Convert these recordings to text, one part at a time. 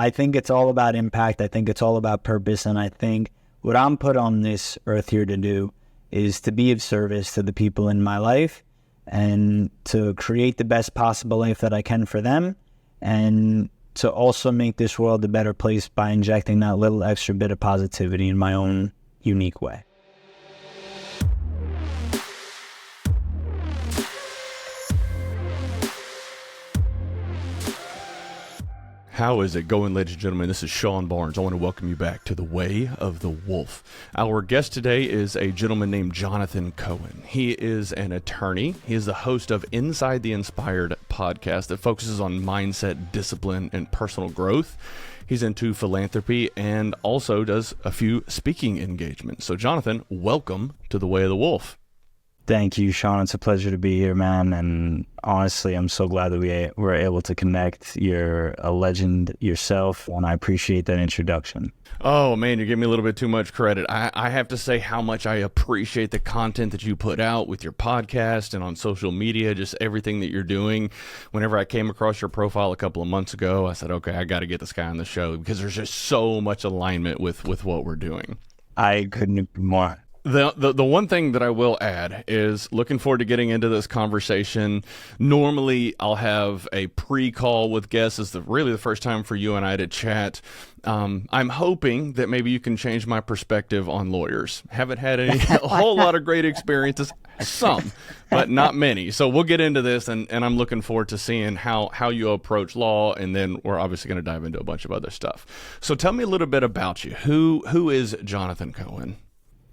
I think it's all about impact. I think it's all about purpose. And I think what I'm put on this earth here to do is to be of service to the people in my life and to create the best possible life that I can for them, and to also make this world a better place by injecting that little extra bit of positivity in my own unique way. How is it going, ladies and gentlemen? This is Sean Barnes. I want to welcome you back to The Way of the Wolf. Our guest today is a gentleman named Jonathan Cohen. He is an attorney. He is the host of Inside the Inspired podcast that focuses on mindset, discipline, and personal growth. He's into philanthropy and also does a few speaking engagements. So, Jonathan, welcome to The Way of the Wolf. Thank you, Sean. It's a pleasure to be here, man. And honestly, I'm so glad that we were able to connect. You're a legend yourself, and I appreciate that introduction. Oh, man, you're giving me a little bit too much credit. I have to say how much I appreciate the content that you put out with your podcast and on social media, just everything that you're doing. Whenever I came across your profile a couple of months ago, I said, okay, I got to get this guy on the show because there's just so much alignment with what we're doing. I couldn't agree more. The one thing that I will add is looking forward to getting into this conversation. Normally, I'll have a pre-call with guests. It's really the first time for you and I to chat. I'm hoping that maybe you can change my perspective on lawyers. Haven't had a whole lot of great experiences, some, but not many. So we'll get into this, and I'm looking forward to seeing how you approach law, and then we're obviously going to dive into a bunch of other stuff. So tell me a little bit about you. Who is Jonathan Cohen?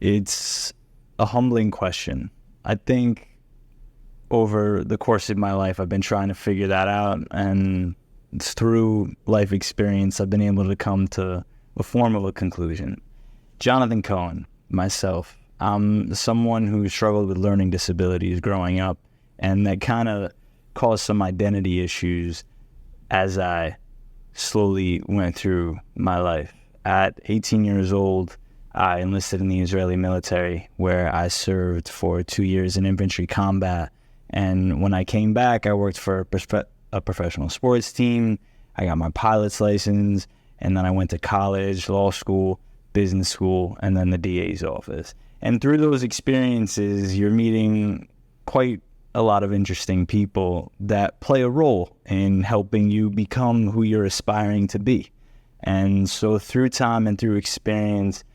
It's a humbling question. I think over the course of my life, I've been trying to figure that out, and it's through life experience I've been able to come to a form of a conclusion. Jonathan Cohen, myself, I'm someone who struggled with learning disabilities growing up, and that kind of caused some identity issues as I slowly went through my life. At 18 years old, I enlisted in the Israeli military, where I served for 2 years in infantry combat. And when I came back, I worked for a professional sports team. I got my pilot's license, and then I went to college, law school, business school, and then the DA's office. And through those experiences, you're meeting quite a lot of interesting people that play a role in helping you become who you're aspiring to be. And so through time and through experience,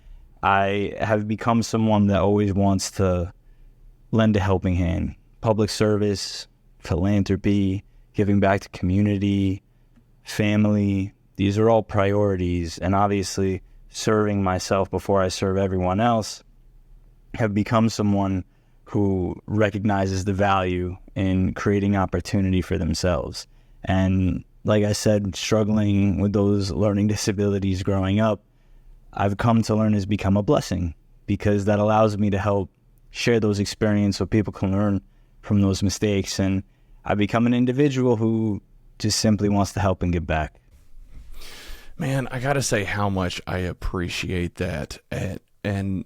I have become someone that always wants to lend a helping hand. Public service, philanthropy, giving back to community, family, these are all priorities. And obviously, serving myself before I serve everyone else, have become someone who recognizes the value in creating opportunity for themselves. And like I said, struggling with those learning disabilities growing up, I've come to learn has become a blessing, because that allows me to help share those experiences so people can learn from those mistakes. And I become an individual who just simply wants to help and give back. Man, I got to say how much I appreciate that. And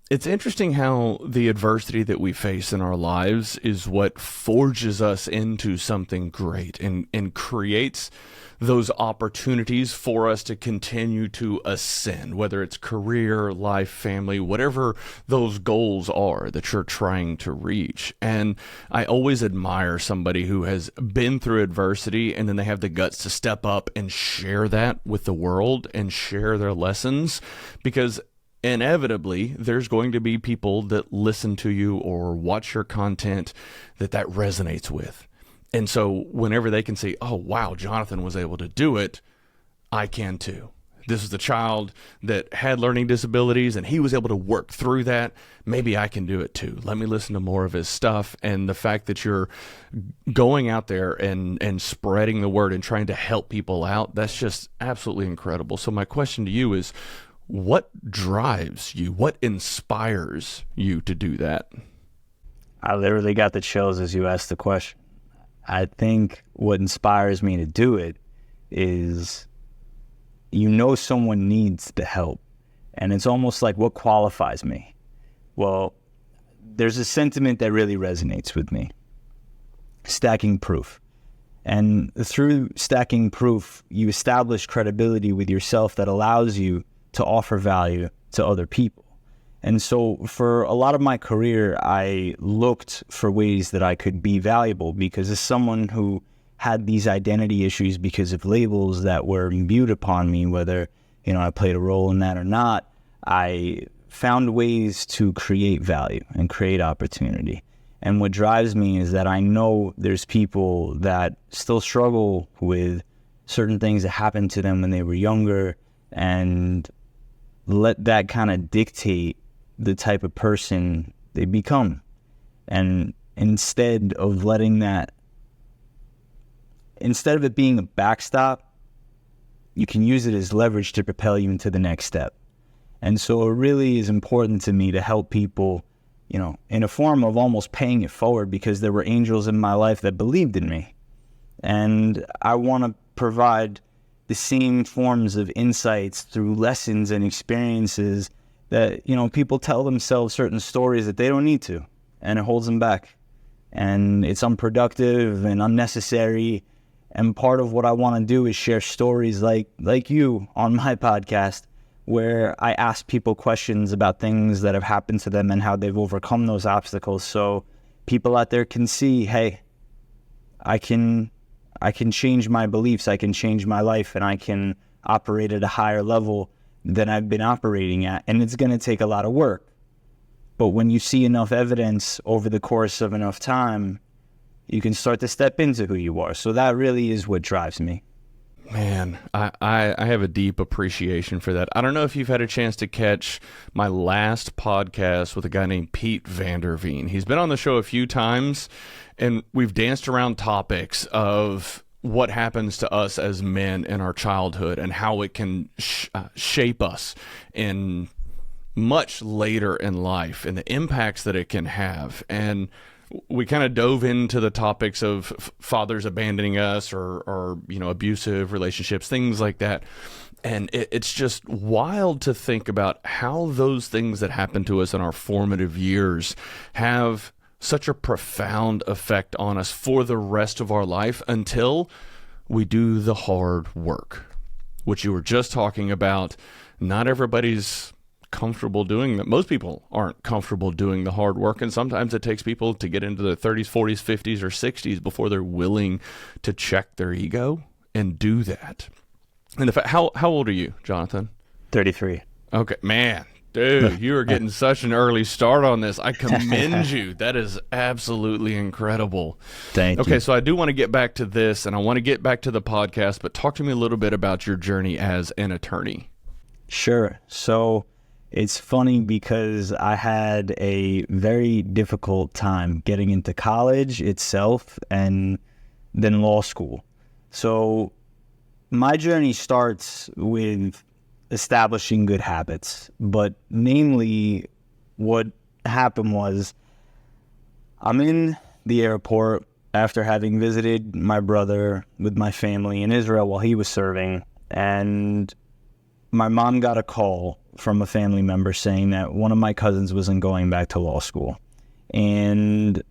it's interesting how the adversity that we face in our lives is what forges us into something great and creates those opportunities for us to continue to ascend, whether it's career, life, family, whatever those goals are that you're trying to reach. And I always admire somebody who has been through adversity and then they have the guts to step up and share that with the world and share their lessons, because inevitably there's going to be people that listen to you or watch your content that resonates with. And so whenever they can see, oh, wow, Jonathan was able to do it, I can too. This is the child that had learning disabilities and he was able to work through that. Maybe I can do it too. Let me listen to more of his stuff. And the fact that you're going out there and spreading the word and trying to help people out, that's just absolutely incredible. So my question to you is, what drives you? What inspires you to do that? I literally got the chills as you asked the question. I think what inspires me to do it is, someone needs the help. And it's almost like, what qualifies me? Well, there's a sentiment that really resonates with me. Stacking proof. And through stacking proof, you establish credibility with yourself that allows you to offer value to other people. And so for a lot of my career, I looked for ways that I could be valuable, because as someone who had these identity issues because of labels that were imbued upon me, whether, I played a role in that or not, I found ways to create value and create opportunity. And what drives me is that I know there's people that still struggle with certain things that happened to them when they were younger, and let that kind of dictate the type of person they become. And instead of it being a backstop, you can use it as leverage to propel you into the next step. And so it really is important to me to help people, in a form of almost paying it forward, because there were angels in my life that believed in me. And I want to provide the same forms of insights through lessons and experiences that, people tell themselves certain stories that they don't need to, and it holds them back. And it's unproductive and unnecessary. And part of what I want to do is share stories like you on my podcast, where I ask people questions about things that have happened to them and how they've overcome those obstacles. So people out there can see, hey, I can change my beliefs, I can change my life, and I can operate at a higher level than I've been operating at. And it's going to take a lot of work. But when you see enough evidence over the course of enough time, you can start to step into who you are. So that really is what drives me. Man, I have a deep appreciation for that. I don't know if you've had a chance to catch my last podcast with a guy named Pete Vanderveen. He's been on the show a few times, and we've danced around topics of what happens to us as men in our childhood and how it can shape us in much later in life, and the impacts that it can have. And we kind of dove into the topics of fathers abandoning us or abusive relationships, things like that. And it's just wild to think about how those things that happen to us in our formative years have such a profound effect on us for the rest of our life until we do the hard work, which you were just talking about. Not everybody's comfortable doing that. Most people aren't comfortable doing the hard work, and sometimes it takes people to get into their 30s, 40s, 50s, or 60s before they're willing to check their ego and do that. And the fact, how old are you, Jonathan? 33. Okay, man, dude, you are getting such an early start on this. I commend you. That is absolutely incredible. Thank you. Okay, so I do want to get back to this, and I want to get back to the podcast, but talk to me a little bit about your journey as an attorney. Sure. So it's funny because I had a very difficult time getting into college itself and then law school. So my journey starts with establishing good habits, but namely what happened was I'm in the airport after having visited my brother with my family in Israel while he was serving, and my mom got a call from a family member saying that one of my cousins wasn't going back to law school. And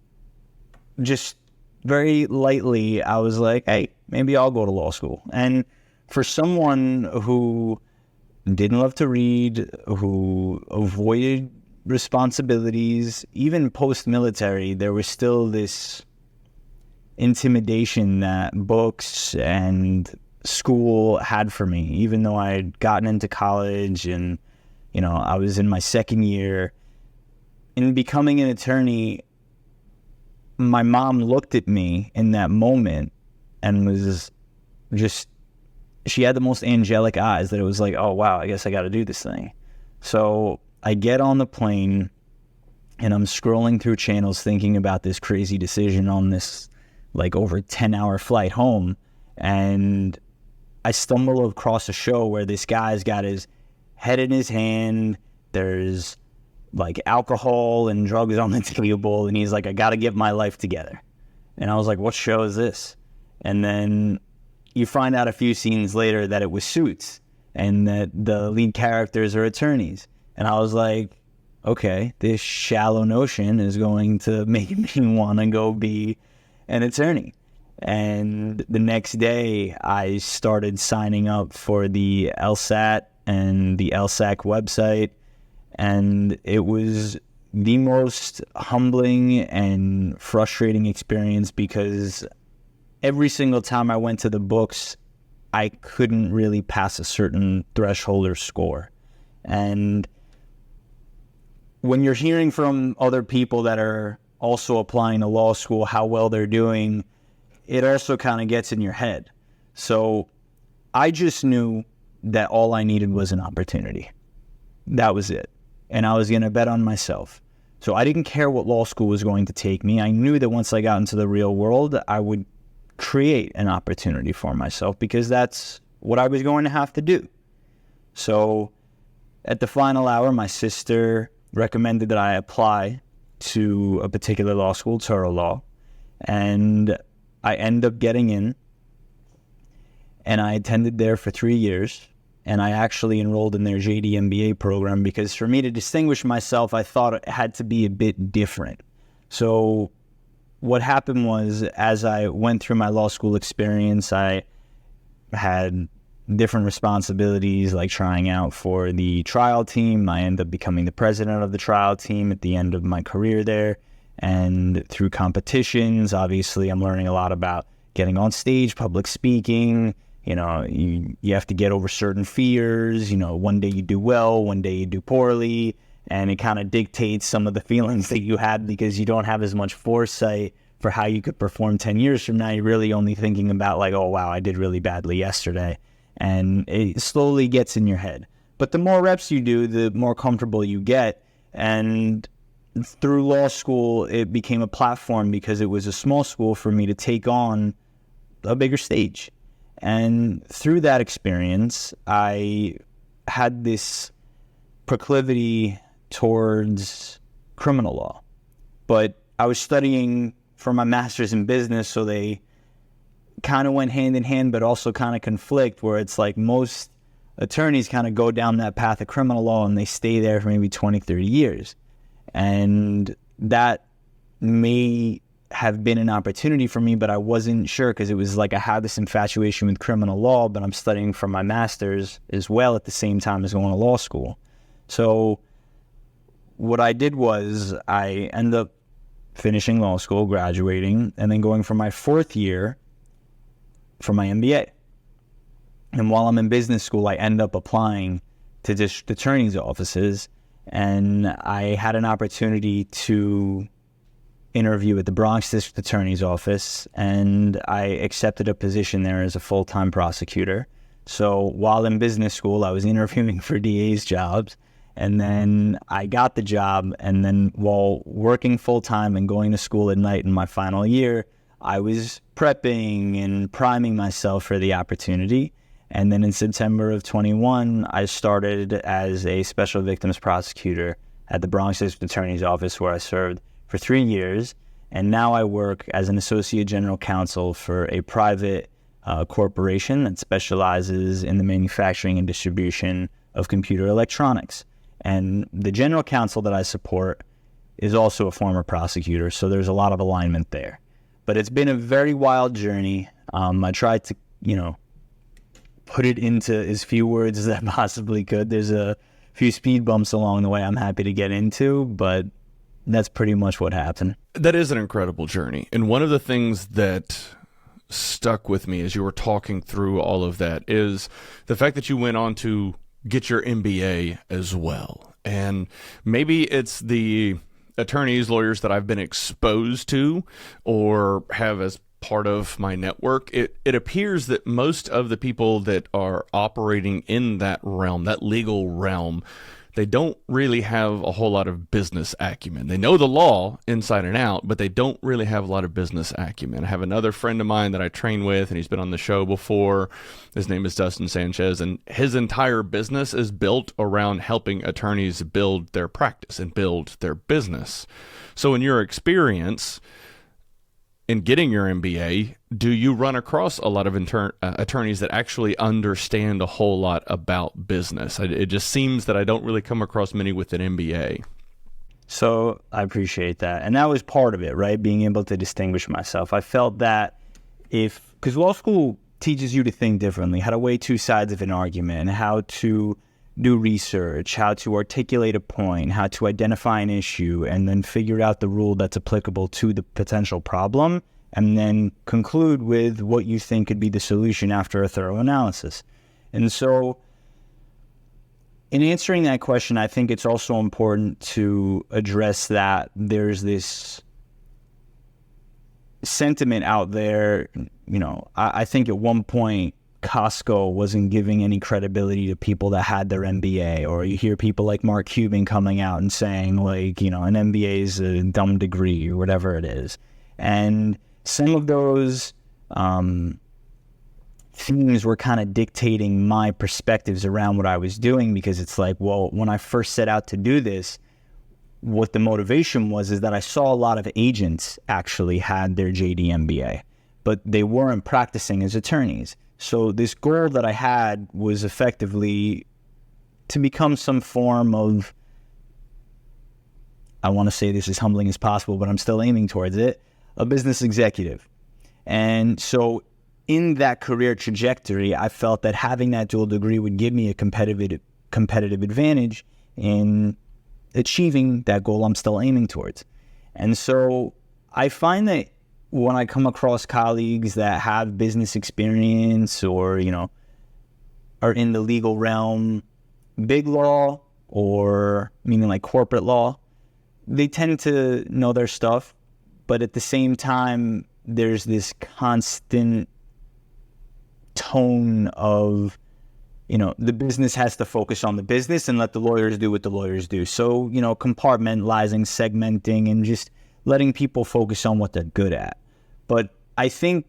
just very lightly, I was like, hey, maybe I'll go to law school. And for someone who didn't love to read, who avoided responsibilities, even post-military, there was still this intimidation that books and school had for me, even though I had gotten into college and, I was in my second year. In becoming an attorney, my mom looked at me in that moment and was just, she had the most angelic eyes that it was like, oh, wow, I guess I got to do this thing. So I get on the plane and I'm scrolling through channels thinking about this crazy decision on this over 10-hour flight home. And I stumble across a show where this guy's got his head in his hand. There's alcohol and drugs on the table. And he's like, I got to get my life together. And I was like, what show is this? And then you find out a few scenes later that it was Suits and that the lead characters are attorneys. And I was like, okay, this shallow notion is going to make me want to go be an attorney. And the next day, I started signing up for the LSAT and the LSAC website. And it was the most humbling and frustrating experience because every single time I went to the books, I couldn't really pass a certain threshold or score. And when you're hearing from other people that are also applying to law school how well they're doing, it also kind of gets in your head. So I just knew that all I needed was an opportunity. That was it. And I was going to bet on myself. So I didn't care what law school was going to take me. I knew that once I got into the real world, I would create an opportunity for myself because that's what I was going to have to do. So at the final hour, my sister recommended that I apply to a particular law school, Turo Law, and I ended up getting in, and I attended there for 3 years, and I actually enrolled in their JD MBA program because for me to distinguish myself, I thought it had to be a bit different. So what happened was, as I went through my law school experience, I had different responsibilities like trying out for the trial team. I ended up becoming the president of the trial team at the end of my career there. And through competitions, obviously, I'm learning a lot about getting on stage, public speaking. You know, you have to get over certain fears. You know, one day you do well, one day you do poorly. And it kind of dictates some of the feelings that you had because you don't have as much foresight for how you could perform 10 years from now. You're really only thinking about like, oh, wow, I did really badly yesterday. And it slowly gets in your head. But the more reps you do, the more comfortable you get. And through law school, it became a platform because it was a small school for me to take on a bigger stage. And through that experience, I had this proclivity towards criminal law. But I was studying for my master's in business, so they kind of went hand in hand, but also kind of conflict, where it's like most attorneys kind of go down that path of criminal law and they stay there for maybe 20, 30 years. And that may have been an opportunity for me, but I wasn't sure because it was like I had this infatuation with criminal law, but I'm studying for my master's as well at the same time as going to law school. So what I did was I ended up finishing law school, graduating, and then going for my 4th year for my MBA. And while I'm in business school, I end up applying to district attorney's offices, and I had an opportunity to interview at the Bronx District Attorney's Office, and I accepted a position there as a full-time prosecutor. So while in business school, I was interviewing for DA's jobs, and then I got the job, and then while working full-time and going to school at night in my final year, I was prepping and priming myself for the opportunity. And then in September of 21, I started as a special victims prosecutor at the Bronx District Attorney's Office, where I served for 3 years. And now I work as an associate general counsel for a private corporation that specializes in the manufacturing and distribution of computer electronics. And the general counsel that I support is also a former prosecutor, so there's a lot of alignment there. But it's been a very wild journey. I tried to, put it into as few words as I possibly could. There's a few speed bumps along the way I'm happy to get into, but that's pretty much what happened. That is an incredible journey. And one of the things that stuck with me as you were talking through all of that is the fact that you went on to get your MBA as well. And maybe it's the attorneys, lawyers that I've been exposed to or have as part of my network. It appears that most of the people that are operating in that realm, that legal realm, they don't really have a whole lot of business acumen. They know the law inside and out, but they don't really have a lot of business acumen. I have another friend of mine that I train with, and he's been on the show before. His name is Dustin Sanchez, and his entire business is built around helping attorneys build their practice and build their business. So in your experience in getting your MBA, do you run across a lot of attorneys that actually understand a whole lot about business? It just seems that I don't really come across many with an MBA. So I appreciate that. And that was part of it, right? Being able to distinguish myself. I felt that because law school teaches you to think differently, how to weigh two sides of an argument, how to do research, how to articulate a point, how to identify an issue, and then figure out the rule that's applicable to the potential problem, and then conclude with what you think could be the solution after a thorough analysis. And so in answering that question, I think it's also important to address that there's this sentiment out there. I think at one point Costco wasn't giving any credibility to people that had their MBA, or you hear people like Mark Cuban coming out and saying like, an MBA is a dumb degree or whatever it is. And some of those themes were kind of dictating my perspectives around what I was doing, because it's like, well, when I first set out to do this, what the motivation was is that I saw a lot of agents actually had their JD MBA, but they weren't practicing as attorneys. So this goal that I had was effectively to become some form of, I want to say this as humbling as possible, but I'm still aiming towards it, a business executive. And so in that career trajectory, I felt that having that dual degree would give me a competitive advantage in achieving that goal I'm still aiming towards. And so I find that when I come across colleagues that have business experience or, are in the legal realm, big law or meaning like corporate law, they tend to know their stuff. But at the same time, there's this constant tone of, the business has to focus on the business and let the lawyers do what the lawyers do. So, compartmentalizing, segmenting, and just letting people focus on what they're good at. But I think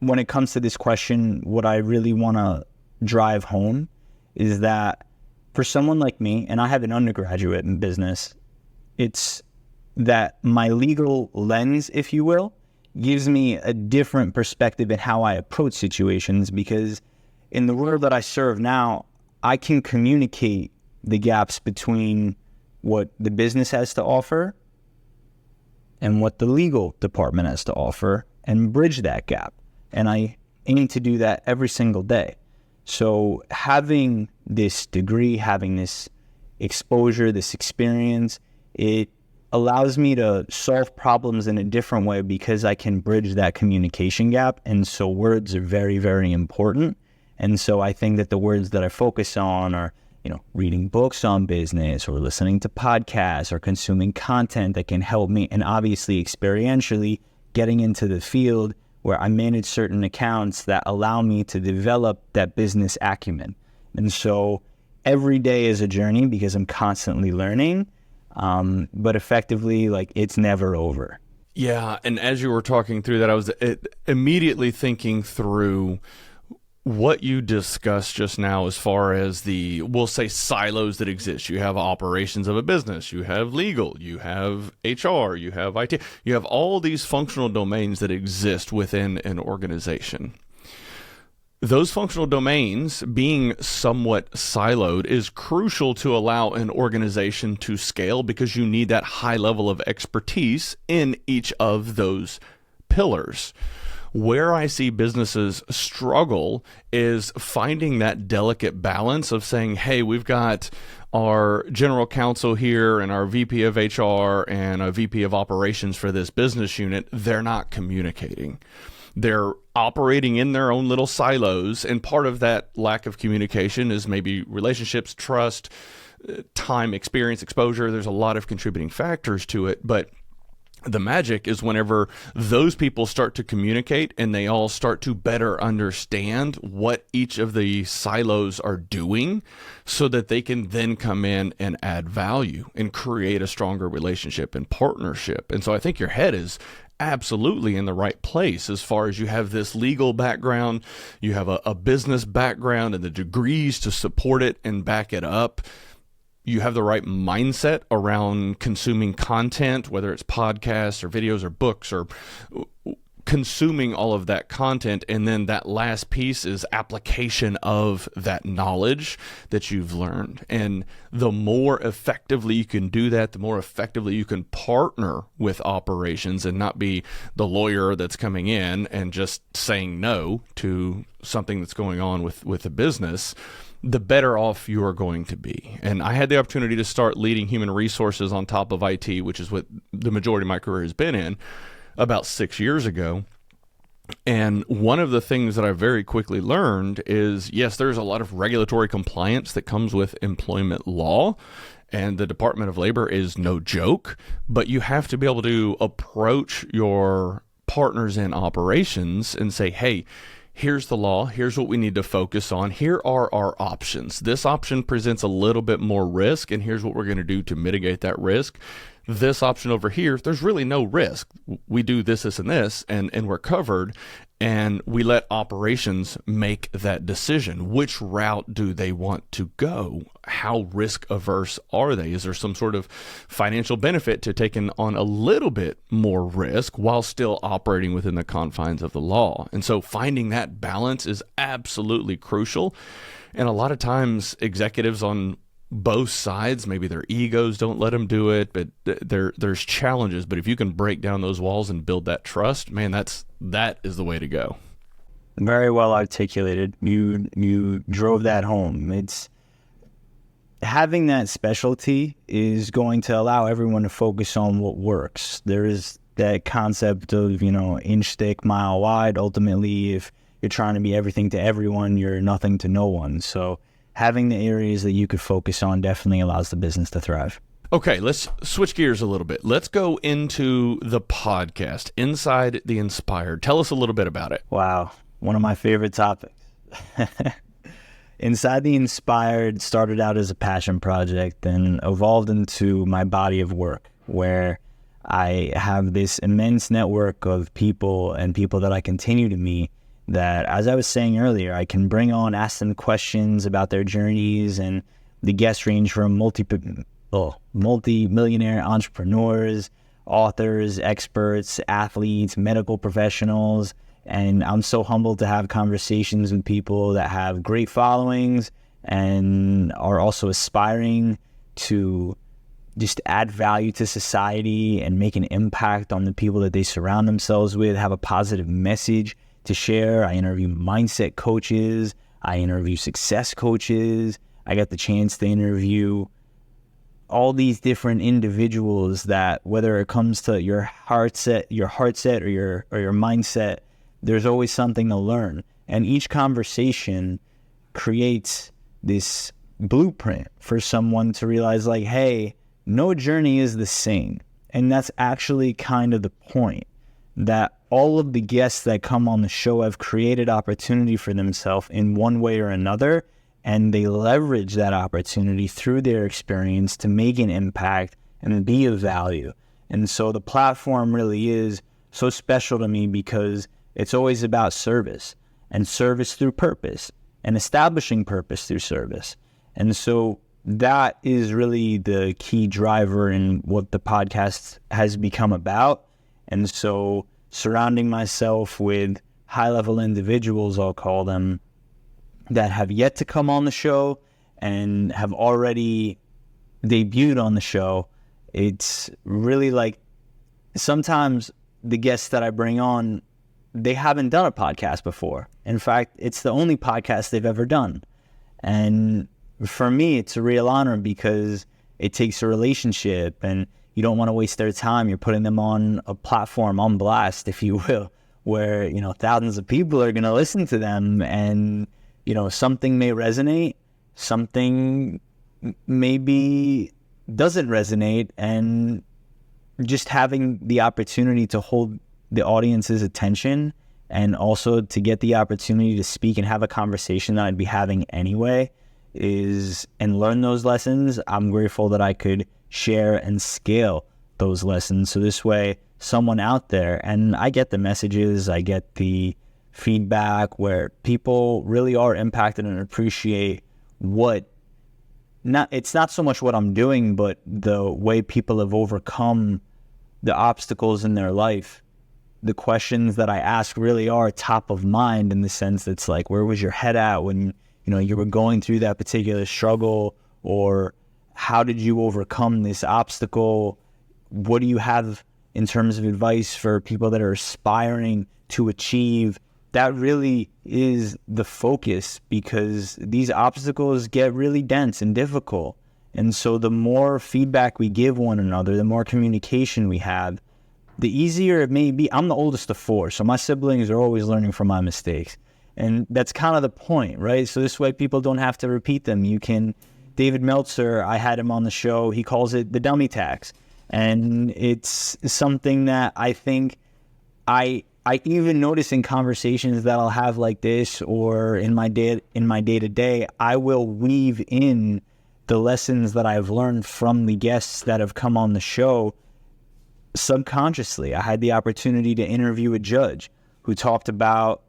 when it comes to this question, what I really want to drive home is that for someone like me, and I have an undergraduate in business, it's that my legal lens, if you will, gives me a different perspective in how I approach situations, because in the world that I serve now, I can communicate the gaps between what the business has to offer and what the legal department has to offer and bridge that gap. And I aim to do that every single day. So having this degree, having this exposure, this experience, it allows me to solve problems in a different way because I can bridge that communication gap. And so words are very, very important. And so I think that the words that I focus on are, reading books on business or listening to podcasts or consuming content that can help me, and obviously experientially getting into the field where I manage certain accounts that allow me to develop that business acumen. And so every day is a journey because I'm constantly learning. But effectively, it's never over. Yeah, and as you were talking through that, I was immediately thinking through what you discussed just now as far as we'll say silos that exist. You have operations of a business, you have legal, you have HR, you have IT, you have all these functional domains that exist within an organization. Those functional domains being somewhat siloed is crucial to allow an organization to scale, because you need that high level of expertise in each of those pillars. Where I see businesses struggle is finding that delicate balance of saying, hey, we've got our general counsel here and our VP of HR and a VP of operations for this business unit. They're not communicating. They're operating in their own little silos, and part of that lack of communication is maybe relationships, trust, time, experience, exposure. There's a lot of contributing factors to it, but the magic is whenever those people start to communicate and they all start to better understand what each of the silos are doing, so that they can then come in and add value and create a stronger relationship and partnership. And so I think your head is absolutely in the right place as far as you have this legal background, you have a business background and the degrees to support it and back it up. You have the right mindset around consuming content, whether it's podcasts or videos or books or consuming all of that content, and then that last piece is application of that knowledge that you've learned. And the more effectively you can do that, the more effectively you can partner with operations and not be the lawyer that's coming in and just saying no to something that's going on with a business, the better off you are going to be. And I had the opportunity to start leading human resources on top of IT, which is what the majority of my career has been in, about 6 years ago. And one of the things that I very quickly learned is, yes, there's a lot of regulatory compliance that comes with employment law, and the Department of Labor is no joke, but you have to be able to approach your partners in operations and say, hey, here's the law, here's what we need to focus on, here are our options. This option presents a little bit more risk, and here's what we're going to do to mitigate that risk. This option over here, there's really no risk. We do this, this, and this, and we're covered, and we let operations make that decision. Which route do they want to go? How risk averse are they? Is there some sort of financial benefit to taking on a little bit more risk while still operating within the confines of the law? And so finding that balance is absolutely crucial. And a lot of times executives on both sides, maybe their egos don't let them do it, but there's challenges. But if you can break down those walls and build that trust, man, that is the way to go. Very well articulated. You drove that home. It's having that specialty is going to allow everyone to focus on what works. There is that concept of, inch thick, mile wide. Ultimately, if you're trying to be everything to everyone, you're nothing to no one. So having the areas that you could focus on definitely allows the business to thrive. Okay, let's switch gears a little bit. Let's go into the podcast, Inside the Inspired. Tell us a little bit about it. Wow, one of my favorite topics. Inside the Inspired started out as a passion project and evolved into my body of work, where I have this immense network of people and people that I continue to meet that, as I was saying earlier, I can bring on, ask them questions about their journeys, and the guests range from multi-millionaire entrepreneurs, authors, experts, athletes, medical professionals, and I'm so humbled to have conversations with people that have great followings and are also aspiring to just add value to society and make an impact on the people that they surround themselves with, have a positive message to share. I interview mindset coaches. I interview success coaches. I got the chance to interview all these different individuals that, whether it comes to your heart set or your mindset, there's always something to learn. And each conversation creates this blueprint for someone to realize, like, hey, no journey is the same. And that's actually kind of the point, that all of the guests that come on the show have created opportunity for themselves in one way or another, and they leverage that opportunity through their experience to make an impact and be of value. And so the platform really is so special to me because it's always about service, and service through purpose, and establishing purpose through service. And so that is really the key driver in what the podcast has become about. And so surrounding myself with high-level individuals, I'll call them, that have yet to come on the show and have already debuted on the show. It's really like, sometimes the guests that I bring on, they haven't done a podcast before. In fact, it's the only podcast they've ever done. And for me, it's a real honor because it takes a relationship, and you don't want to waste their time. You're putting them on a platform, on blast, if you will, where, thousands of people are going to listen to them, and, something may resonate, something maybe doesn't resonate, and just having the opportunity to hold the audience's attention and also to get the opportunity to speak and have a conversation that I'd be having anyway and learn those lessons. I'm grateful that I could share and scale those lessons. So this way, someone out there, and I get the messages, I get the feedback where people really are impacted and appreciate it's not so much what I'm doing, but the way people have overcome the obstacles in their life the questions that I ask really are top of mind, in the sense that it's like, where was your head at when, you were going through that particular struggle, or how did you overcome this obstacle? What do you have in terms of advice for people that are aspiring to achieve? That really is the focus, because these obstacles get really dense and difficult. And so the more feedback we give one another, the more communication we have, the easier it may be. I'm the oldest of four, so my siblings are always learning from my mistakes. And that's kind of the point, right? So this way people don't have to repeat them. David Meltzer, I had him on the show, he calls it the dummy tax. And it's something that I think I even notice in conversations that I'll have like this, or in my day-to-day, I will weave in the lessons that I've learned from the guests that have come on the show subconsciously. I had the opportunity to interview a judge who talked about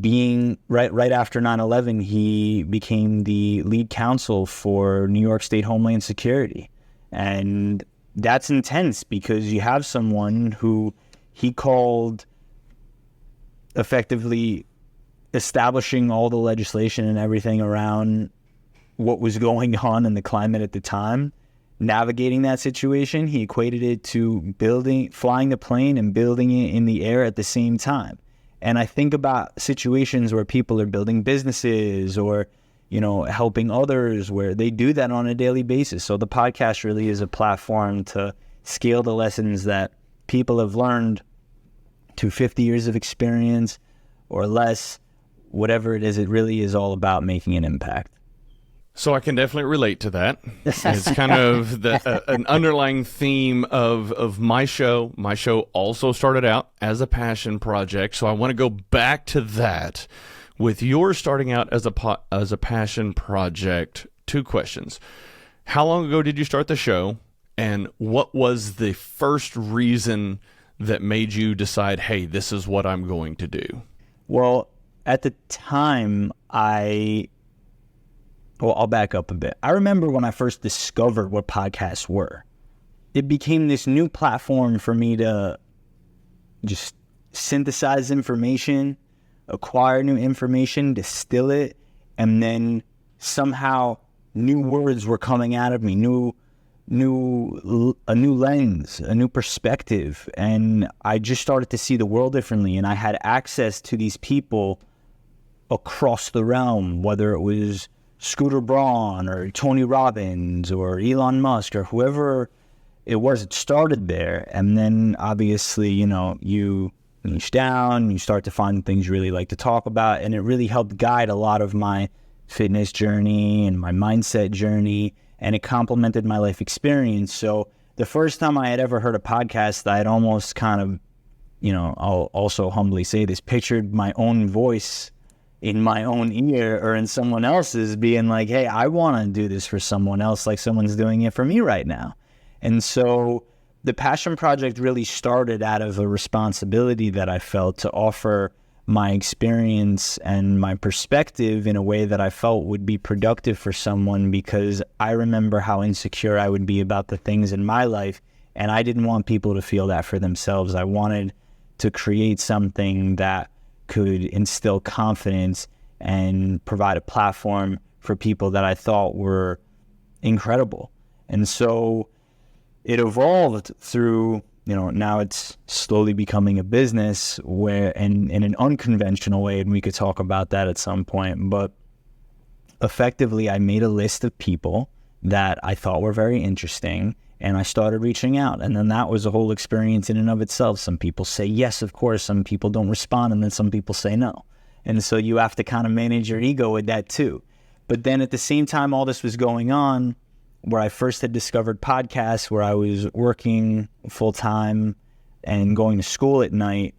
being right after 9/11, he became the lead counsel for New York State Homeland Security. And that's intense, because you have someone who he called effectively establishing all the legislation and everything around what was going on in the climate at the time, navigating that situation. He equated it to flying the plane and building it in the air at the same time. And I think about situations where people are building businesses, or, helping others, where they do that on a daily basis. So the podcast really is a platform to scale the lessons that people have learned to 50 years of experience or less, whatever it is. It really is all about making an impact. So I can definitely relate to that. It's kind of an underlying theme of my show. My show also started out as a passion project, so I want to go back to that. With yours starting out as a passion project, 2 questions. How long ago did you start the show, and what was the first reason that made you decide, hey, this is what I'm going to do? Well, at the time, I'll back up a bit. I remember when I first discovered what podcasts were. It became this new platform for me to just synthesize information, acquire new information, distill it, and then somehow new words were coming out of me, a new lens, a new perspective. And I just started to see the world differently, and I had access to these people across the realm, whether it was Scooter Braun or Tony Robbins or Elon Musk or whoever it was. It started there, and then obviously, you niche down, you start to find things you really like to talk about, and it really helped guide a lot of my fitness journey and my mindset journey, and it complemented my life experience. So the first time I had ever heard a podcast, I had almost kind of, I'll also humbly say this, pictured my own voice in my own ear or in someone else's, being like, hey, I want to do this for someone else, like someone's doing it for me right now. And so the passion project really started out of a responsibility that I felt to offer my experience and my perspective in a way that I felt would be productive for someone, because I remember how insecure I would be about the things in my life, and I didn't want people to feel that for themselves. I wanted to create something that could instill confidence and provide a platform for people that I thought were incredible. And so it evolved through, now it's slowly becoming a business, where in an unconventional way, and we could talk about that at some point, but effectively I made a list of people that I thought were very interesting, and I started reaching out. And then that was a whole experience in and of itself. Some people say yes, of course. Some people don't respond, and then some people say no. And so you have to kind of manage your ego with that too. But then at the same time all this was going on, where I first had discovered podcasts, where I was working full-time and going to school at night,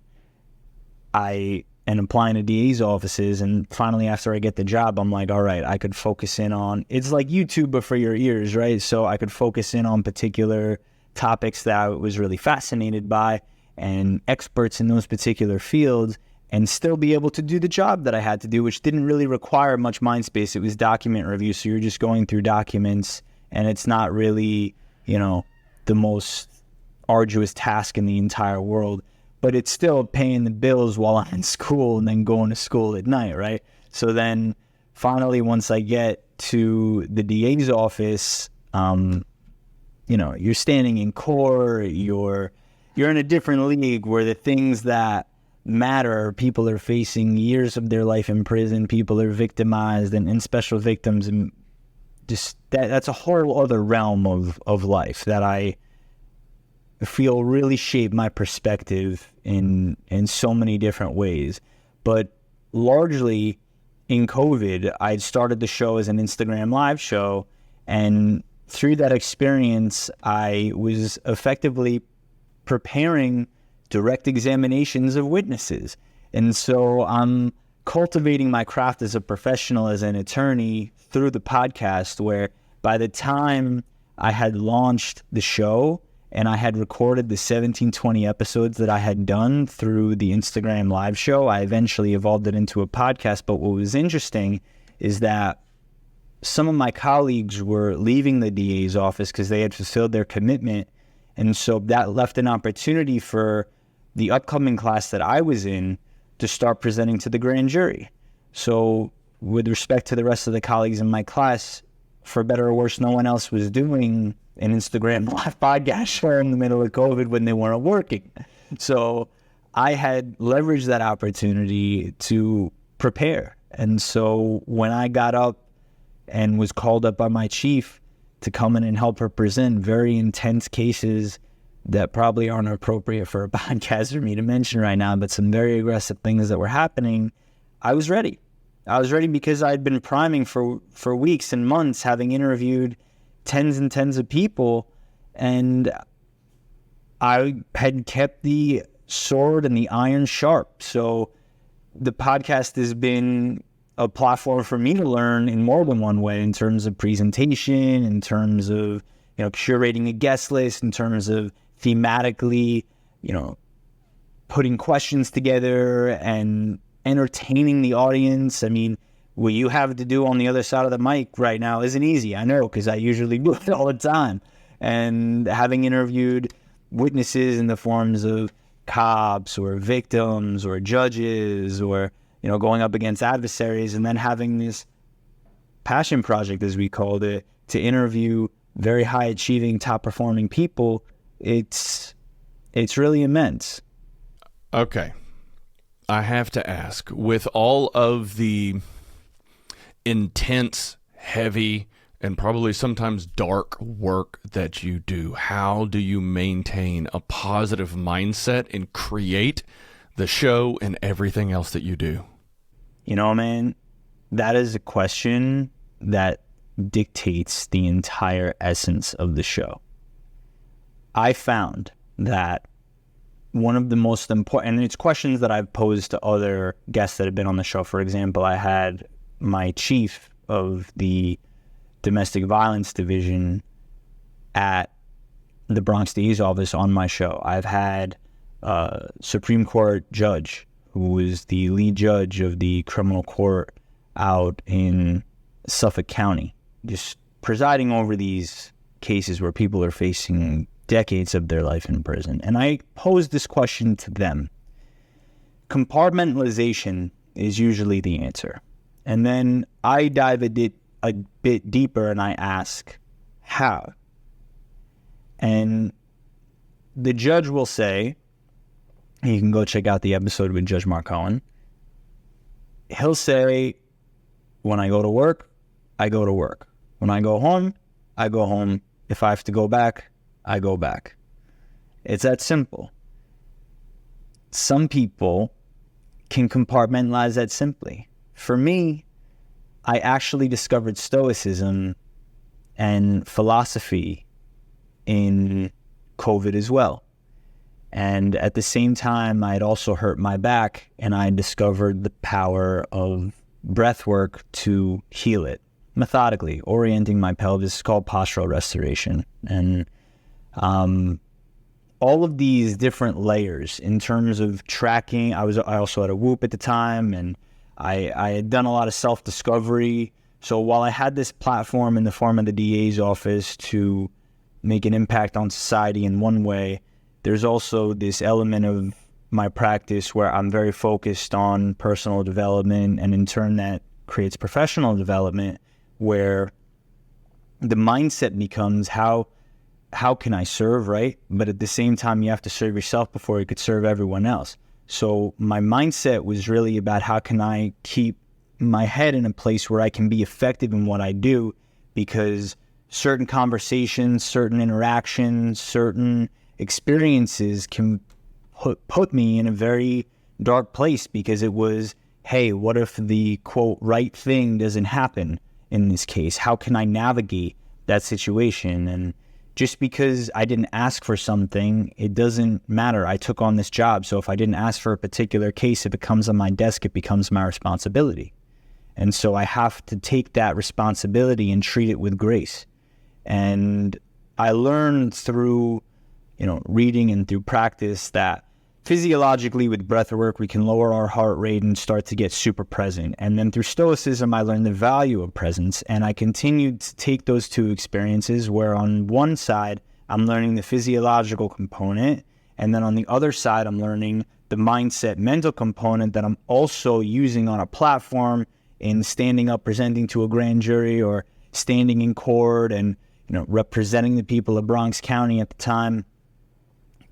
and applying to DA's offices. And finally, after I get the job, I'm like, all right, I could focus in on, it's like YouTube, but for your ears, right? So I could focus in on particular topics that I was really fascinated by and experts in those particular fields, and still be able to do the job that I had to do, which didn't really require much mind space. It was document review. So you're just going through documents, and it's not really, the most arduous task in the entire world, but it's still paying the bills while I'm in school and then going to school at night, right? So then finally, once I get to the DA's office, you're standing in court, you're in a different league where the things that matter, people are facing years of their life in prison, people are victimized and special victims, and just that's a whole other realm of life that I feel really shaped my perspective in so many different ways. But largely in COVID, I started the show as an Instagram live show, and through that experience, I was effectively preparing direct examinations of witnesses. And so I'm cultivating my craft as a professional, as an attorney, through the podcast, where by the time I had launched the show and I had recorded the 1720 episodes that I had done through the Instagram live show, I eventually evolved it into a podcast. But what was interesting is that some of my colleagues were leaving the DA's office because they had fulfilled their commitment. And so that left an opportunity for the upcoming class that I was in to start presenting to the grand jury. So with respect to the rest of the colleagues in my class, for better or worse, no one else was doing an Instagram live podcast show in the middle of COVID when they weren't working. So I had leveraged that opportunity to prepare. And so when I got up and was called up by my chief to come in and help her present very intense cases that probably aren't appropriate for a podcast for me to mention right now, but some very aggressive things that were happening, I was ready. I was ready because I'd been priming for weeks and months, having interviewed tens and tens of people, and I had kept the sword and the iron sharp. So the podcast has been a platform for me to learn in more than one way, in terms of presentation, in terms of curating a guest list, in terms of thematically, putting questions together and entertaining the audience. I mean, what you have to do on the other side of the mic right now isn't easy. I know, because I usually do it all the time. And having interviewed witnesses in the forms of cops or victims or judges or, going up against adversaries, and then having this passion project, as we called it, to interview very high achieving, top performing people, it's really immense. Okay. I have to ask, with all of the intense, heavy, and probably sometimes dark work that you do, how do you maintain a positive mindset and create the show and everything else that you do? Man, that is a question that dictates the entire essence of the show. I found that one of the most important, and it's questions that I've posed to other guests that have been on the show. For example, I had my chief of the domestic violence division at the Bronx DA's office on my show. I've had a Supreme Court judge who was the lead judge of the criminal court out in Suffolk County, just presiding over these cases where people are facing decades of their life in prison. And I posed this question to them. Compartmentalization is usually the answer. And then I dive a bit deeper and I ask, how? And the judge will say, and you can go check out the episode with Judge Mark Cohen, he'll say, when I go to work, I go to work. When I go home, I go home. If I have to go back, I go back. It's that simple. Some people can compartmentalize that simply. For me, I actually discovered Stoicism and philosophy in COVID as well. And at the same time, I had also hurt my back, and I discovered the power of breath work to heal it methodically, orienting my pelvis. It's called postural restoration. And all of these different layers in terms of tracking. I also had a whoop at the time, and I had done a lot of self-discovery. So while I had this platform in the form of the DA's office to make an impact on society in one way, there's also this element of my practice where I'm very focused on personal development, and in turn that creates professional development, where the mindset becomes how can I serve, right? But at the same time, you have to serve yourself before you could serve everyone else. So my mindset was really about how can I keep my head in a place where I can be effective in what I do, because certain conversations, certain interactions, certain experiences can put me in a very dark place, because it was, hey, what if the quote right thing doesn't happen in this case? How can I navigate that situation? And just because I didn't ask for something, it doesn't matter. I took on this job, so if I didn't ask for a particular case, if it comes on my desk, it becomes my responsibility. And so I have to take that responsibility and treat it with grace. And I learned through, reading and through practice that physiologically with breath work, we can lower our heart rate and start to get super present. And then through Stoicism, I learned the value of presence. And I continued to take those two experiences where on one side, I'm learning the physiological component. And then on the other side, I'm learning the mindset, mental component that I'm also using on a platform in standing up, presenting to a grand jury, or standing in court and, representing the people of Bronx County at the time,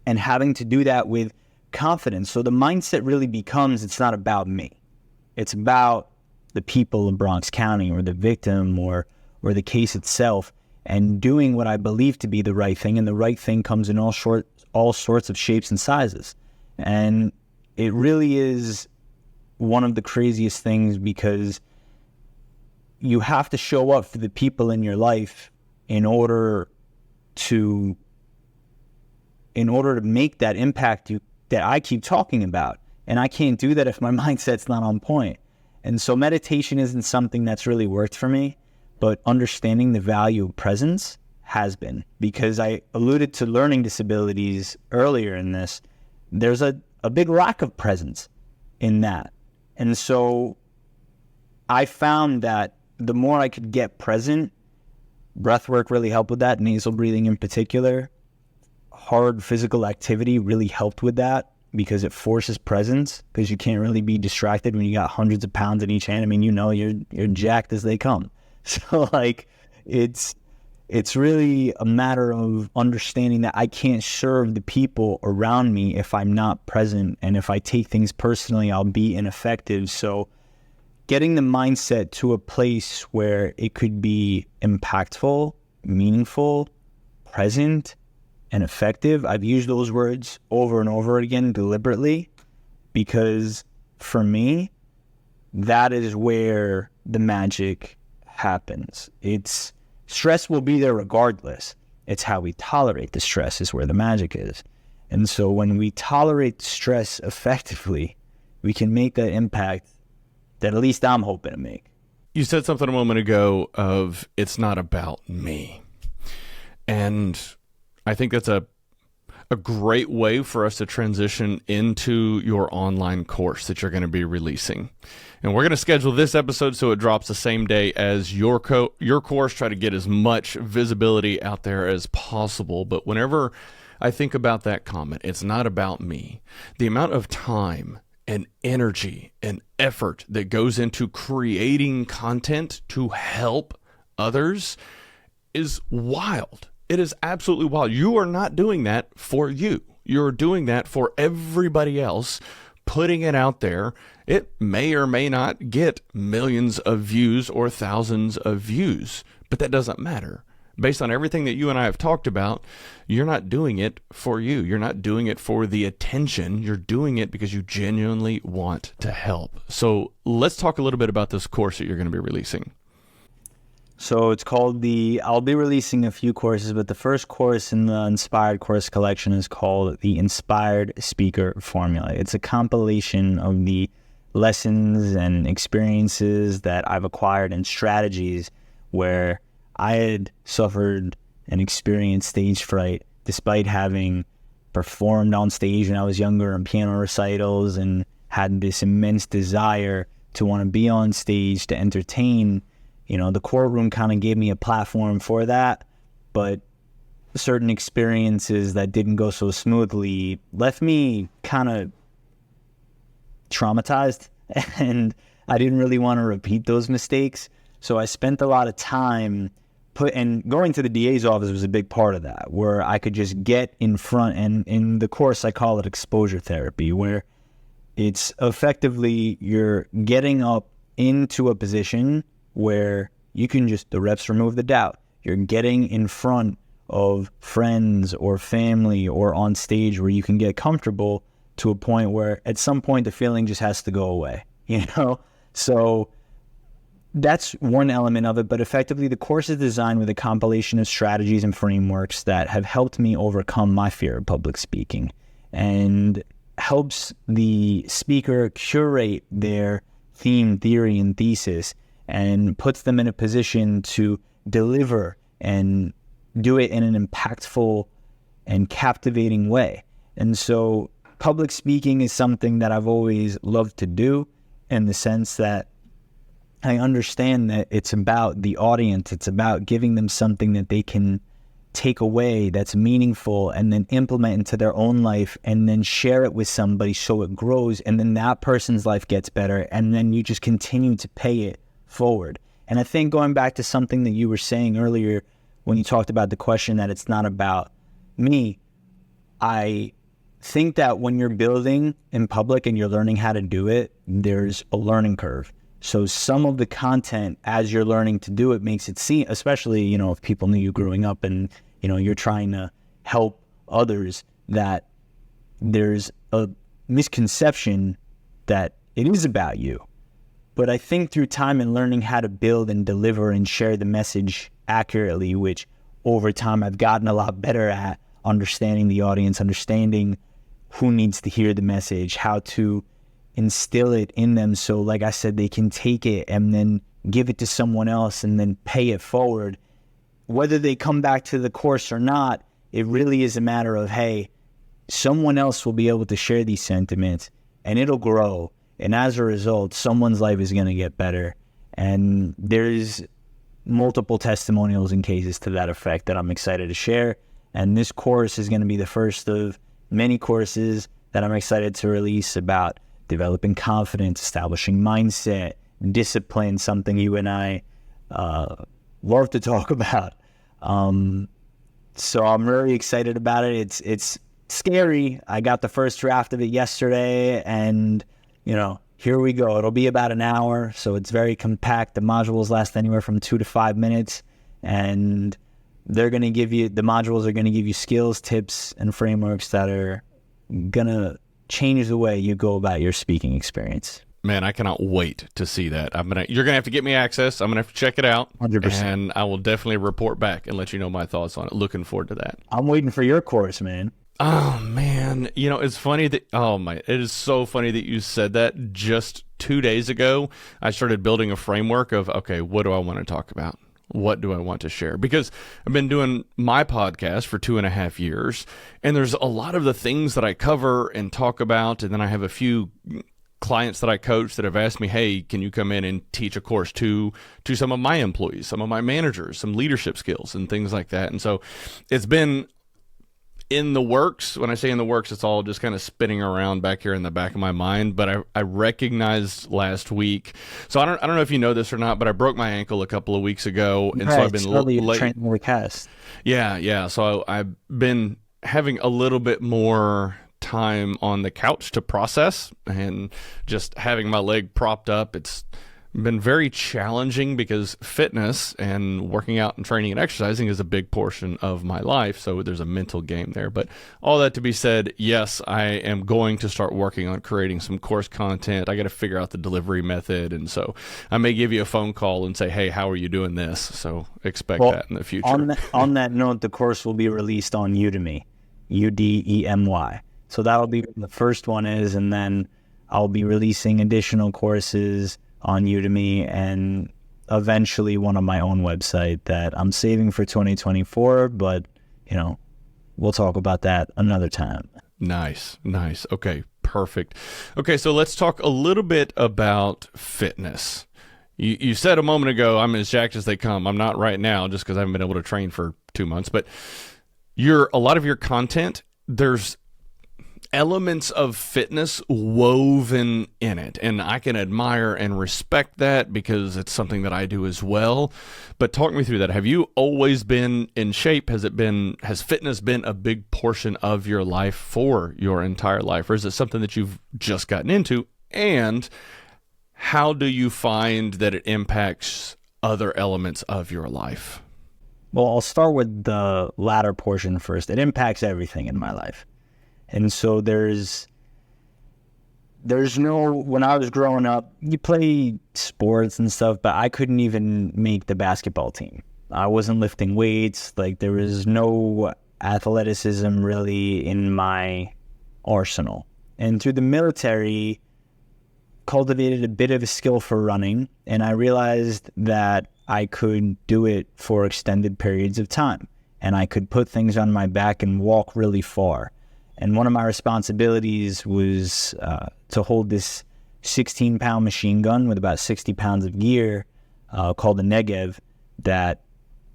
and having to do that with confidence. So the mindset really becomes, it's not about me. It's about the people of Bronx County, or the victim, or the case itself, and doing what I believe to be the right thing. And the right thing comes in all sorts of shapes and sizes. And it really is one of the craziest things, because you have to show up for the people in your life in order to make that impact that I keep talking about. And I can't do that if my mindset's not on point. And so meditation isn't something that's really worked for me, but understanding the value of presence has been, because I alluded to learning disabilities earlier in this. There's a big lack of presence in that. And so I found that the more I could get present, breath work really helped with that, nasal breathing in particular. Hard physical activity really helped with that, because it forces presence, because you can't really be distracted when you got hundreds of pounds in each hand. I mean, you're jacked as they come. So it's really a matter of understanding that I can't serve the people around me if I'm not present. And if I take things personally, I'll be ineffective. So getting the mindset to a place where it could be impactful, meaningful, present, and effective. I've used those words over and over again deliberately, because for me, that is where the magic happens. Stress will be there regardless. It's how we tolerate the stress is where the magic is. And so when we tolerate stress effectively, we can make that impact that at least I'm hoping to make. You said something a moment ago of, it's not about me. And I think that's a great way for us to transition into your online course that you're going to be releasing. And we're going to schedule this episode so it drops the same day as your course, try to get as much visibility out there as possible. But whenever I think about that comment, it's not about me. The amount of time and energy and effort that goes into creating content to help others is wild. It is absolutely wild. You are not doing that for you. You're doing that for everybody else, putting it out there. It may or may not get millions of views or thousands of views, but that doesn't matter. Based on everything that you and I have talked about, you're not doing it for you. You're not doing it for the attention. You're doing it because you genuinely want to help. So let's talk a little bit about this course that you're going to be releasing. So it's called I'll be releasing a few courses, but the first course in the Inspired Course Collection is called the Inspired Speaker Formula. It's a compilation of the lessons and experiences that I've acquired and strategies where I had suffered and experienced stage fright despite having performed on stage when I was younger in piano recitals and had this immense desire to want to be on stage to entertain. The courtroom kind of gave me a platform for that, but certain experiences that didn't go so smoothly left me kind of traumatized, and I didn't really want to repeat those mistakes. So I spent a lot of time and going to the DA's office was a big part of that, where I could just get in front, and in the course I call it exposure therapy, where it's effectively you're getting up into a position where you can just, the reps remove the doubt. You're getting in front of friends or family or on stage where you can get comfortable to a point where at some point the feeling just has to go away, you know? So that's one element of it, but effectively the course is designed with a compilation of strategies and frameworks that have helped me overcome my fear of public speaking, and helps the speaker curate their theme, theory, and thesis, and puts them in a position to deliver and do it in an impactful and captivating way. And so public speaking is something that I've always loved to do, in the sense that I understand that it's about the audience. It's about giving them something that they can take away that's meaningful and then implement into their own life, and then share it with somebody so it grows, and then that person's life gets better, and then you just continue to pay it forward. And I think going back to something that you were saying earlier when you talked about the question that it's not about me, I think that when you're building in public and you're learning how to do it, there's a learning curve. So some of the content, as you're learning to do it, makes it seem, especially, you know, if people knew you growing up and, you know, you're trying to help others, that there's a misconception that it is about you. But I think through time and learning how to build and deliver and share the message accurately, which over time I've gotten a lot better at understanding the audience, understanding who needs to hear the message, how to instill it in them. So like I said, they can take it and then give it to someone else and then pay it forward. Whether they come back to the course or not, it really is a matter of, hey, someone else will be able to share these sentiments and it'll grow. And as a result, someone's life is going to get better. And there's multiple testimonials and cases to that effect that I'm excited to share. And this course is going to be the first of many courses that I'm excited to release about developing confidence, establishing mindset, discipline, something you and I love to talk about. So I'm really excited about it. It's scary. I got the first draft of it yesterday, and, you know, here we go. It'll be about an hour, so it's very compact. The modules last anywhere from 2 to 5 minutes, and the modules are going to give you skills, tips, and frameworks that are going to change the way you go about your speaking experience. Man, I cannot wait to see that. You're gonna have to get me access. I'm gonna have to check it out, 100%. And I will definitely report back and let you know my thoughts on it. Looking forward to that. I'm waiting for your course, man. Oh man, you know, it's funny that it is so funny that you said that. Just 2 days ago, I started building a framework of, okay, what do I want to talk about? What do I want to share? Because I've been doing my podcast for 2.5 years, and there's a lot of the things that I cover and talk about, and then I have a few clients that I coach that have asked me, hey, can you come in and teach a course to some of my employees, some of my managers, some leadership skills and things like that. And so it's been in the works. When I say in the works, it's all just kind of spinning around back here in the back of my mind. But I recognized last week. So I don't know if you know this or not, but I broke my ankle a couple of weeks ago, and so I've been late. Yeah. So I've been having a little bit more time on the couch to process, and just having my leg propped up. It's been very challenging because fitness and working out and training and exercising is a big portion of my life. So there's a mental game there. But all that to be said, yes, I am going to start working on creating some course content. I got to figure out the delivery method. And so I may give you a phone call and say, hey, how are you doing this? So expect that in the future. On that note, the course will be released on Udemy, Udemy. So that'll be what the first one is. And then I'll be releasing additional courses on Udemy, and eventually one on my own website that I'm saving for 2024, but, you know, we'll talk about that another time. Nice. Okay, perfect. Okay, so let's talk a little bit about fitness. You said a moment ago, I'm as jacked as they come. I'm not right now just because I haven't been able to train for 2 months, but a lot of your content, there's elements of fitness woven in it, and I can admire and respect that because it's something that I do as well. But talk me through that. Have you always been in shape? Has fitness been a big portion of your life for your entire life, or is it something that you've just gotten into? And how do you find that it impacts other elements of your life? Well, I'll start with the latter portion first. It impacts everything in my life. And so there's no, when I was growing up, you play sports and stuff, but I couldn't even make the basketball team. I wasn't lifting weights. Like, there was no athleticism really in my arsenal. And through the military, cultivated a bit of a skill for running, and I realized that I could do it for extended periods of time, and I could put things on my back and walk really far. And one of my responsibilities was to hold this 16-pound machine gun with about 60 pounds of gear called a Negev that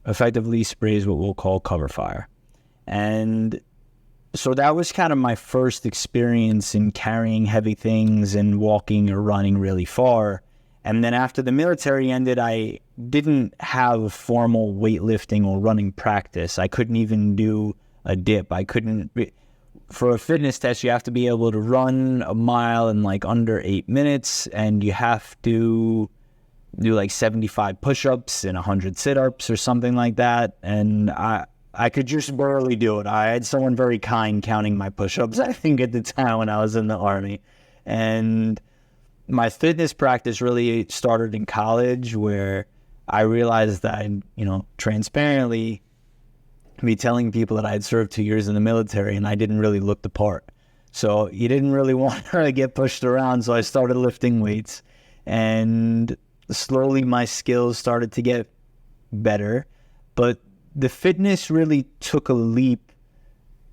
effectively sprays what we'll call cover fire. And so that was kind of my first experience in carrying heavy things and walking or running really far. And then after the military ended, I didn't have formal weightlifting or running practice. I couldn't even do a dip. For a fitness test, you have to be able to run a mile in like under 8 minutes, and you have to do like 75 push-ups and 100 sit-ups or something like that. And I could just barely do it. I had someone very kind counting my push-ups, I think, at the time when I was in the Army. And my fitness practice really started in college, where I realized that, transparently, me telling people that I had served 2 years in the military and I didn't really look the part. So you didn't really want to get pushed around, so I started lifting weights. And slowly my skills started to get better. But the fitness really took a leap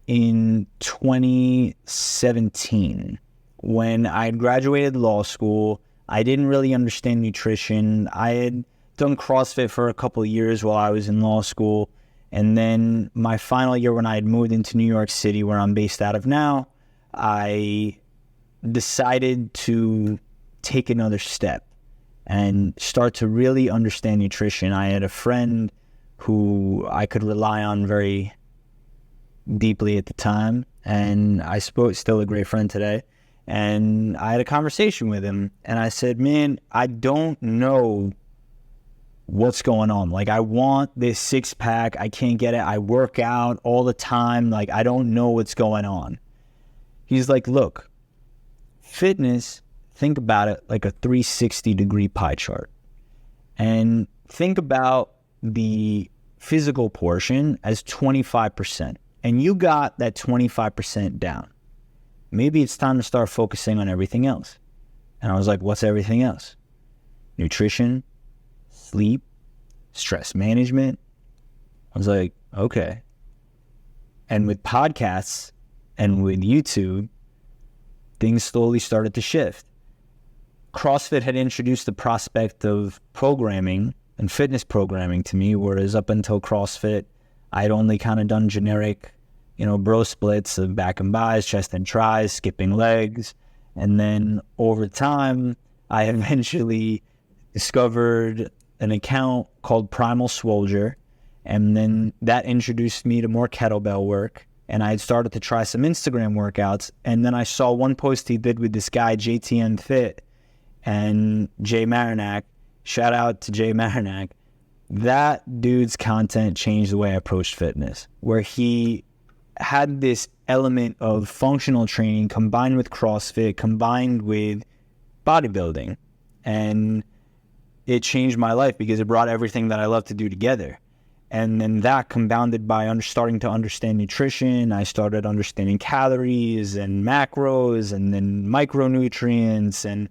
in 2017 when I had graduated law school. I didn't really understand nutrition. I had done CrossFit for a couple of years while I was in law school. And then my final year, when I had moved into New York City, where I'm based out of now, I decided to take another step and start to really understand nutrition. I had a friend who I could rely on very deeply at the time, and still a great friend today. And I had a conversation with him, and I said, man, I don't know what's going on. Like, I want this six-pack. I can't get it. I work out all the time. Like, I don't know what's going on. He's like, look, fitness, think about it like a 360-degree pie chart. And think about the physical portion as 25%. And you got that 25% down. Maybe it's time to start focusing on everything else. And I was like, what's everything else? Nutrition, sleep, stress management. I was like, okay. And with podcasts and with YouTube, things slowly started to shift. CrossFit had introduced the prospect of programming and fitness programming to me, whereas up until CrossFit, I'd only kind of done generic, bro splits of back and bis, chest and tries, skipping legs. And then over time, I eventually discovered an account called Primal Swolger, and then that introduced me to more kettlebell work, and I had started to try some Instagram workouts, and then I saw one post he did with this guy, JTN Fit, and Jay Marinac. Shout out to Jay Marinac. That dude's content changed the way I approached fitness, where he had this element of functional training combined with CrossFit, combined with bodybuilding, and it changed my life because it brought everything that I love to do together. And then that compounded by starting to understand nutrition, I started understanding calories and macros and then micronutrients, and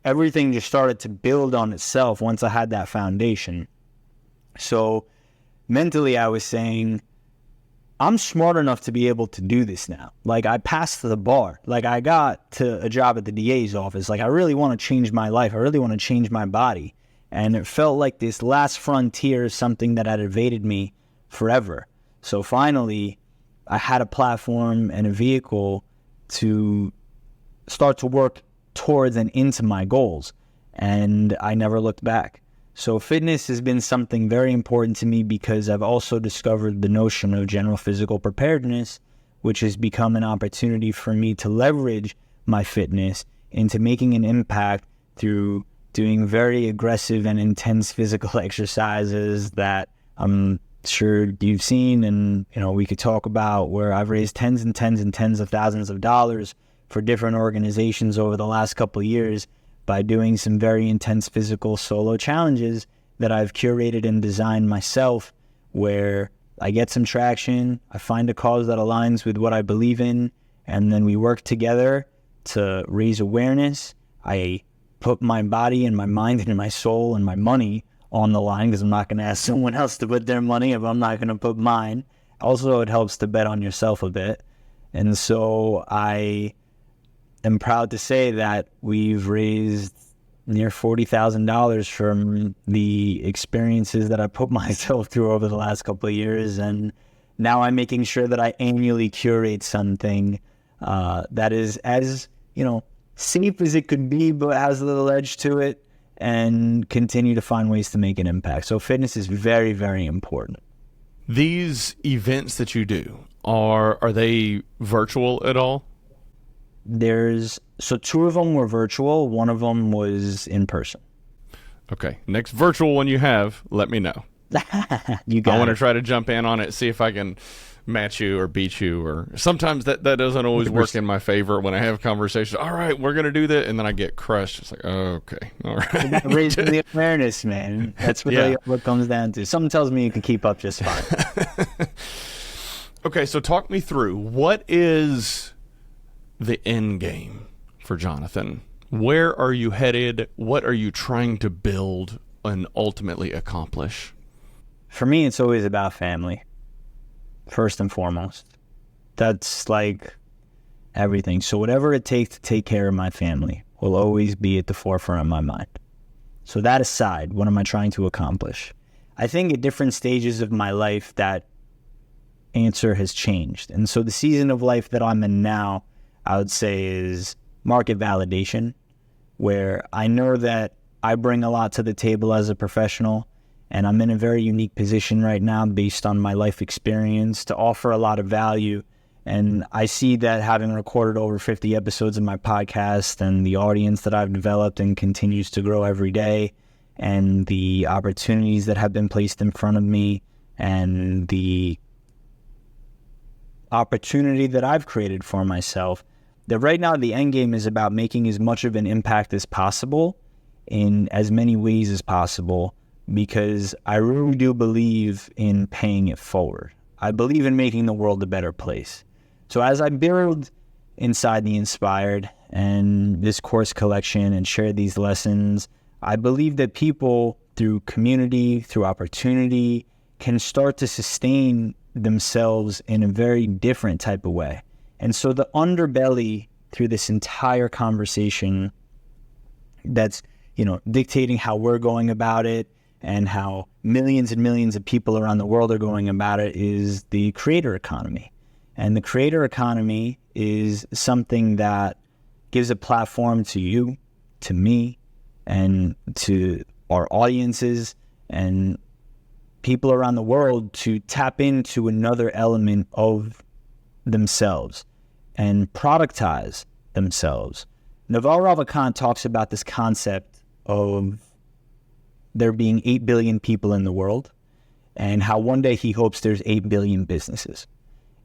everything just started to build on itself once I had that foundation. So mentally I was saying, I'm smart enough to be able to do this now. Like, I passed the bar. Like, I got to a job at the DA's office. Like, I really want to change my life. I really want to change my body. And it felt like this last frontier is something that had evaded me forever. So finally, I had a platform and a vehicle to start to work towards and into my goals. And I never looked back. So fitness has been something very important to me because I've also discovered the notion of general physical preparedness, which has become an opportunity for me to leverage my fitness into making an impact through doing very aggressive and intense physical exercises that I'm sure you've seen, and we could talk about, where I've raised tens and tens and tens of thousands of dollars for different organizations over the last couple of years by doing some very intense physical solo challenges that I've curated and designed myself, where I get some traction, I find a cause that aligns with what I believe in, and then we work together to raise awareness. I put my body and my mind and my soul and my money on the line, because I'm not going to ask someone else to put their money if I'm not going to put mine. Also, it helps to bet on yourself a bit. And so I am proud to say that we've raised near $40,000 from the experiences that I put myself through over the last couple of years. And now I'm making sure that I annually curate something that is as, safe as it could be, but has a little edge to it, and continue to find ways to make an impact. So fitness is very, very important. These events that you do, are they virtual at all? So 2 of them were virtual. 1 of them was in person. Okay. Next virtual one you have, let me know. You got I want it. to try to jump in on it, see if I can match you or beat you, or sometimes that doesn't always work in my favor when I have conversations. All right, we're going to do that. And then I get crushed. It's like, okay. All right. Raising the awareness, man. That's really what it comes down to. Something tells me you can keep up just fine. Okay. So talk me through, what is the end game for Jonathan? Where are you headed? What are you trying to build and ultimately accomplish? For me, it's always about family, first and foremost. That's like everything. So whatever it takes to take care of my family will always be at the forefront of my mind. So that aside, what am I trying to accomplish? I think at different stages of my life, that answer has changed. And so the season of life that I'm in now, I would say, is market validation, where I know that I bring a lot to the table as a professional, and I'm in a very unique position right now based on my life experience to offer a lot of value. And I see that, having recorded over 50 episodes of my podcast, and the audience that I've developed and continues to grow every day, and the opportunities that have been placed in front of me, and the opportunity that I've created for myself, that right now the end game is about making as much of an impact as possible in as many ways as possible, because I really do believe in paying it forward. I believe in making the world a better place. So as I build inside the Inspired and this course collection and share these lessons, I believe that people, through community, through opportunity, can start to sustain themselves in a very different type of way. And so the underbelly through this entire conversation that's, dictating how we're going about it and how millions and millions of people around the world are going about it is the creator economy. And the creator economy is something that gives a platform to you, to me, and to our audiences and people around the world to tap into another element of themselves and productize themselves. Naval Ravikant talks about this concept of there being 8 billion people in the world, and how one day he hopes there's 8 billion businesses.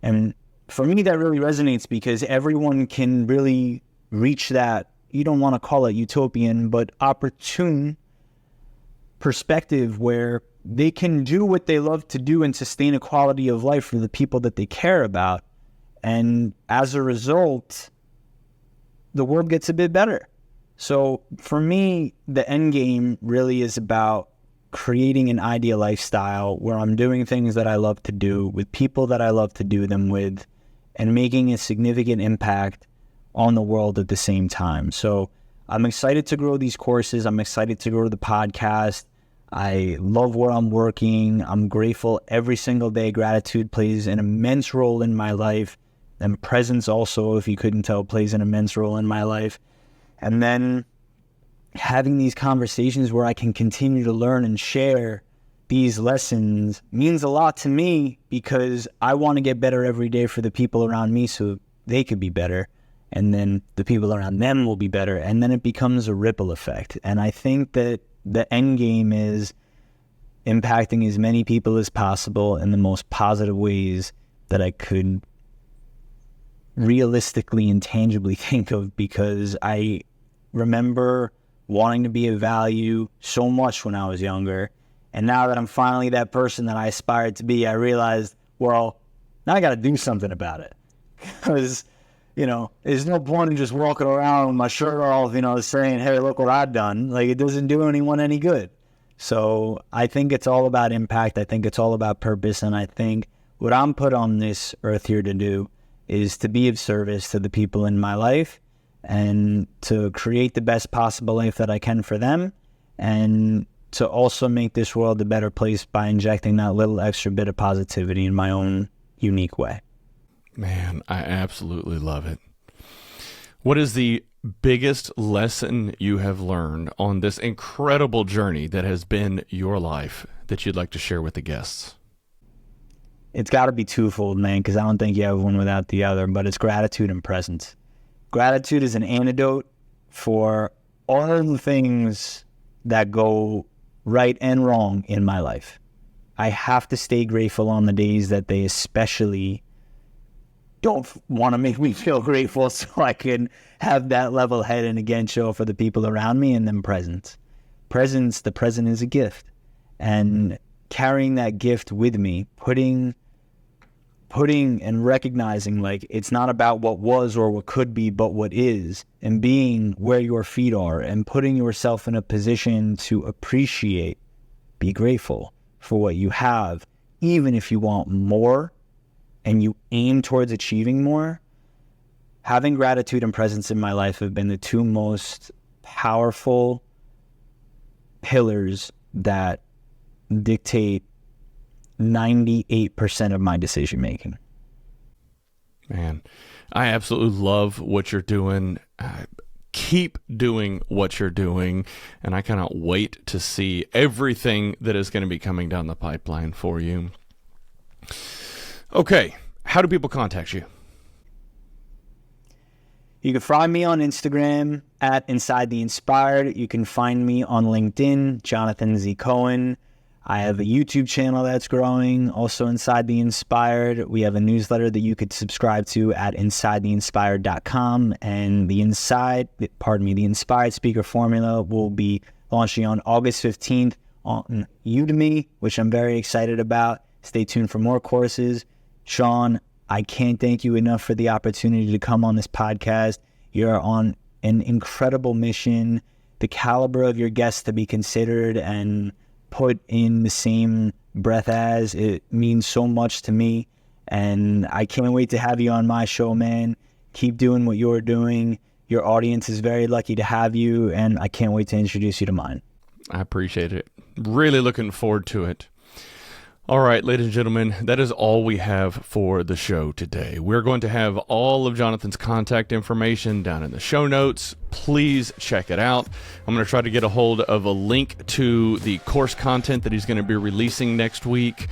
And for me, that really resonates, because everyone can really reach that, you don't want to call it utopian, but opportune perspective where they can do what they love to do and sustain a quality of life for the people that they care about. And as a result, the world gets a bit better. So for me, the end game really is about creating an ideal lifestyle where I'm doing things that I love to do with people that I love to do them with, and making a significant impact on the world at the same time. So I'm excited to grow these courses. I'm excited to grow the podcast. I love where I'm working. I'm grateful every single day. Gratitude plays an immense role in my life. And presence also, if you couldn't tell, plays an immense role in my life. And then having these conversations where I can continue to learn and share these lessons means a lot to me, because I want to get better every day for the people around me so they could be better. And then the people around them will be better. And then it becomes a ripple effect. And I think that the end game is impacting as many people as possible in the most positive ways that I could realistically and tangibly think of, because I remember wanting to be of value so much when I was younger. And now that I'm finally that person that I aspired to be, I realized, well, now I got to do something about it. Because, there's no point in just walking around with my shirt off, saying, hey, look what I've done. Like, it doesn't do anyone any good. So I think it's all about impact. I think it's all about purpose. And I think what I'm put on this earth here to do is to be of service to the people in my life and to create the best possible life that I can for them, and to also make this world a better place by injecting that little extra bit of positivity in my own unique way. Man, I absolutely love it. What is the biggest lesson you have learned on this incredible journey that has been your life that you'd like to share with the guests? It's got to be twofold, man, because I don't think you have one without the other, but it's gratitude and presence. Gratitude is an antidote for all the things that go right and wrong in my life. I have to stay grateful on the days that they especially don't want to make me feel grateful, so I can have that level head and again show for the people around me. And then presence. The present is a gift. And carrying that gift with me, putting and recognizing, like, it's not about what was or what could be, but what is, and being where your feet are and putting yourself in a position to appreciate, be grateful for what you have, even if you want more and you aim towards achieving more. Having gratitude and presence in my life have been the two most powerful pillars that dictate 98% of my decision making. Man, I absolutely love what you're doing. Keep doing what you're doing, and I cannot wait to see everything that is going to be coming down the pipeline for you. Okay, how do people contact you? You can find me on Instagram at Inside the Inspired. You can find me on LinkedIn, Jonathan Z. Cohen. I have a YouTube channel that's growing, also Inside the Inspired. We have a newsletter that you could subscribe to at InsideTheInspired.com. And the Inspired Speaker Formula will be launching on August 15th on Udemy, which I'm very excited about. Stay tuned for more courses. Sean, I can't thank you enough for the opportunity to come on this podcast. You're on an incredible mission. The caliber of your guests to be considered and put in the same breath as, it means so much to me. And I can't wait to have you on my show, man. Keep doing what you're doing. Your audience is very lucky to have you, and I can't wait to introduce you to mine. I appreciate it. Really looking forward to it. All right, ladies and gentlemen, that is all we have for the show today. We're going to have all of Jonathan's contact information down in the show notes. Please check it out. I'm going to try to get a hold of a link to the course content that he's going to be releasing next week.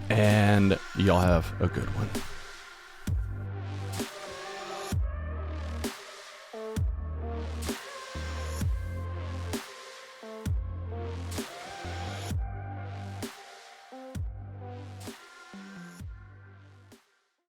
And y'all have a good one.